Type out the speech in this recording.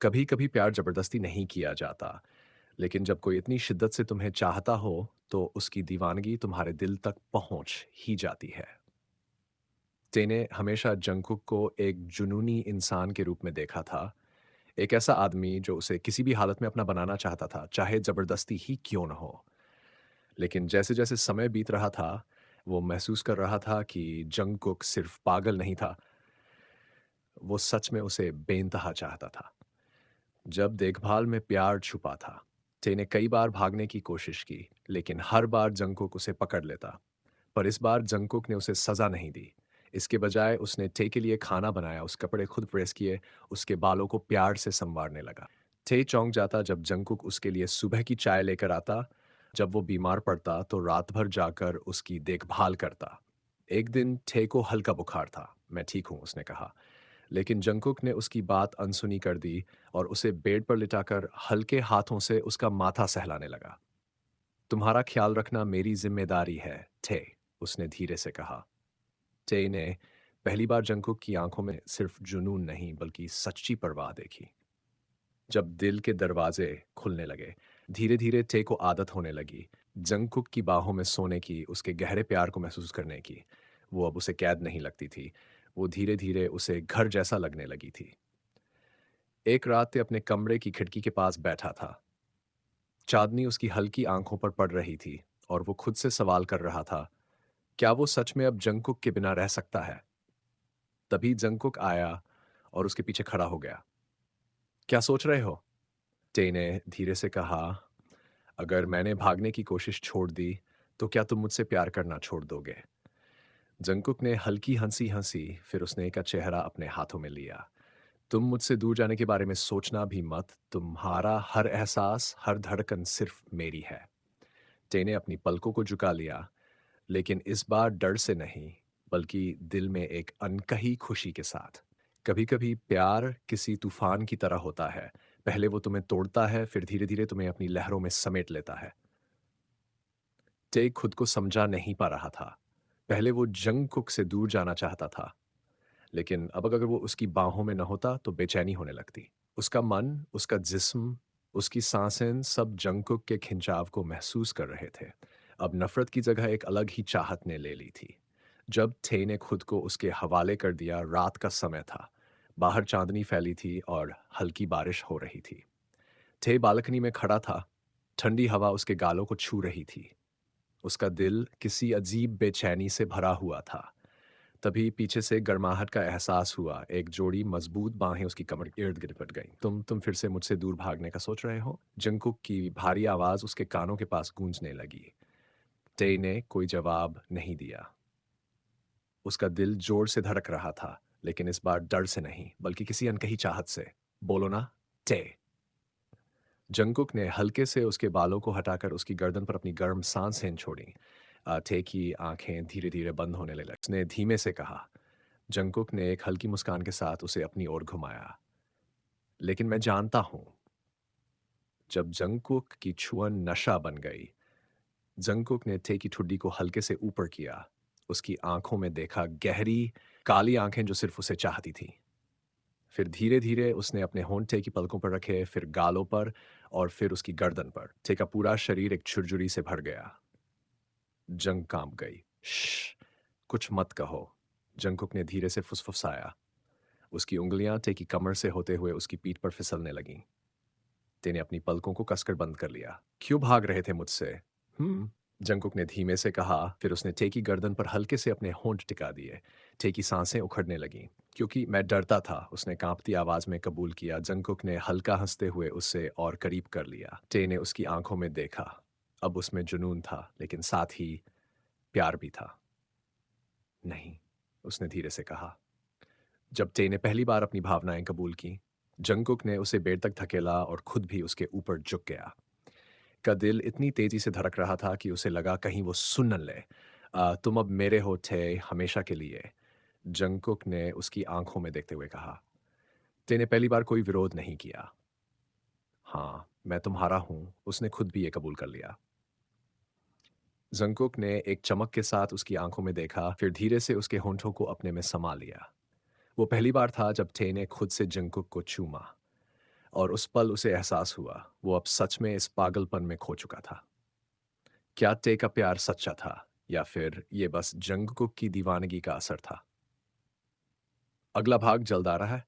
कभी कभी प्यार जबरदस्ती नहीं किया जाता, लेकिन जब कोई इतनी शिद्दत से तुम्हें चाहता हो तो उसकी दीवानगी तुम्हारे दिल तक पहुंच ही जाती है। टेने हमेशा जंगकुक को एक जुनूनी इंसान के रूप में देखा था। एक ऐसा आदमी जो उसे किसी भी हालत में अपना बनाना चाहता था, चाहे जबरदस्ती ही क्यों न हो। लेकिन जैसे जैसे समय बीत रहा था, वो महसूस कर रहा था कि जंगकुक सिर्फ पागल नहीं था, वो सच में उसे बेइंतहा चाहता था। जब देखभाल में प्यार छुपा था, टे ने कई बार भागने की कोशिश की, लेकिन हर बार जंगकुक उसे पकड़ लेता। पर इस बार जंगकुक ने उसे सजा नहीं दी। इसके बजाय उसने टे के लिए खाना बनाया, उस कपड़े खुद प्रेस किए, उसके बालों को प्यार से संवारने लगा। टे चौंक जाता जब जंगकुक उसके लिए सुबह की चाय लेकर आता। जब वो बीमार पड़ता तो रात भर जाकर उसकी देखभाल करता। एक दिन टे को हल्का बुखार था। मैं ठीक हूँ, उसने कहा। लेकिन जंगकुक ने उसकी बात अनसुनी कर दी और उसे बेड पर लिटाकर हल्के हाथों से उसका माथा सहलाने लगा। तुम्हारा ख्याल रखना मेरी जिम्मेदारी है, टे, उसने धीरे से कहा। टे ने पहली बार जंगकुक की आंखों में सिर्फ जुनून नहीं बल्कि सच्ची परवाह देखी। जब दिल के दरवाजे खुलने लगे, धीरे धीरे टे को आदत होने लगी जंगकुक की बाहों में सोने की, उसके गहरे प्यार को महसूस करने की। वो अब उसे कैद नहीं लगती थी, वो धीरे धीरे उसे घर जैसा लगने लगी थी। एक रात ते अपने कमरे की खिड़की के पास बैठा था। चांदनी उसकी हल्की आंखों पर पड़ रही थी और वो खुद से सवाल कर रहा था, क्या वो सच में अब जंगकुक के बिना रह सकता है? तभी जंगकुक आया और उसके पीछे खड़ा हो गया। क्या सोच रहे हो? टे ने धीरे से कहा, अगर मैंने भागने की कोशिश छोड़ दी तो क्या तुम मुझसे प्यार करना छोड़ दोगे? जंगकुक ने हल्की हंसी हंसी, फिर उसने का चेहरा अपने हाथों में लिया। तुम मुझसे दूर जाने के बारे में सोचना भी मत, तुम्हारा हर एहसास, हर धड़कन सिर्फ मेरी है। टे ने अपनी पलकों को झुका लिया, लेकिन इस बार डर से नहीं, बल्कि दिल में एक अनकही खुशी के साथ। कभी कभी प्यार किसी तूफान की तरह होता है। पहले वो तुम्हें तोड़ता है, फिर धीरे धीरे तुम्हें अपनी लहरों में समेट लेता है। टे खुद को समझा नहीं पा रहा था। पहले वो जंगकुक से दूर जाना चाहता था, लेकिन अब अगर वो उसकी बाहों में न होता तो बेचैनी होने लगती। उसका मन, उसका जिस्म, उसकी सांसें सब जंगकुक के खिंचाव को महसूस कर रहे थे। अब नफरत की जगह एक अलग ही चाहत ने ले ली थी। जब थे ने खुद को उसके हवाले कर दिया, रात का समय था। बाहर चांदनी फैली थी और हल्की बारिश हो रही थी। थे बालकनी में खड़ा था। ठंडी हवा उसके गालों को छू रही थी। उसका दिल किसी अजीब बेचैनी से भरा हुआ था। तभी पीछे से गर्माहट का एहसास हुआ। एक जोड़ी मजबूत बाहें उसकी कमर के इर्द गिर्द लिपट गईं। तुम फिर से मुझसे दूर भागने का सोच रहे हो? जंगकुक की भारी आवाज उसके कानों के पास गूंजने लगी। टे ने कोई जवाब नहीं दिया। उसका दिल जोर से धड़क रहा था, लेकिन इस बार डर से नहीं बल्कि किसी अनकही चाहत से। बोलो ना, टे। जंगकुक ने हल्के से उसके बालों को हटाकर उसकी गर्दन पर अपनी गर्म सांसें छोड़ी। टे की आंखें धीरे धीरे बंद होने लगी। उसने धीमे से कहा। जंगकुक ने एक हल्की मुस्कान के साथ उसे अपनी ओर घुमाया। लेकिन मैं जानता हूं। जब जंगकुक की छुअन नशा बन गई, जंगकुक ने टे की ठुड्डी को हल्के से ऊपर किया। उसकी आंखों में देखा, गहरी काली आंखें जो सिर्फ उसे चाहती थीं। फिर धीरे धीरे उसने अपने होंठ टे की पलकों पर रखे, फिर गालों पर और फिर उसकी गर्दन पर। टे का पूरा शरीर एक छुरछुरी से भर गया। जंग कांप गई। श्श, कुछ मत कहो, जंगकुक ने धीरे से फुसफुसाया। उसकी उंगलियां टे की कमर से होते हुए उसकी पीठ पर फिसलने लगीं। टे ने अपनी पलकों को कसकर बंद कर लिया। क्यों भाग रहे थे मुझसे? जंगकुक ने धीमे से कहा। फिर उसने टे की गर्दन पर हल्के से अपने होंठ टिका दिए। टे की सांसें उखड़ने लगीं। क्योंकि मैं डरता था, उसने कांपती आवाज में कबूल किया। जंगकुक ने हल्का हंसते हुए उससे और करीब कर लिया। टे ने उसकी आंखों में देखा। अब उसमें जुनून था, लेकिन साथ ही प्यार भी था। नहीं, उसने धीरे से कहा। जब टे ने पहली बार अपनी भावनाएं कबूल की, जंगकुक ने उसे बेड तक धकेला और खुद भी उसके ऊपर झुक गया। का दिल इतनी तेजी से धड़क रहा था कि उसे लगा कहीं वो सुन न ले। तुम अब मेरे हो थे, हमेशा के लिए, जंगकुक ने उसकी आंखों में देखते हुए कहा। टे ने पहली बार कोई विरोध नहीं किया। हाँ, मैं तुम्हारा हूं, उसने खुद भी ये कबूल कर लिया। जंगकुक ने एक चमक के साथ उसकी आंखों में देखा, फिर धीरे से उसके होंठों को अपने में समा लिया। वो पहली बार था जब टे ने खुद से जंगकुक को चूमा। और उस पल उसे एहसास हुआ, वो अब सच में इस पागलपन में खो चुका था। क्या टे का प्यार सच्चा था या फिर ये बस जंगकुक की दीवानगी का असर था? अगला भाग जल्द आ रहा है।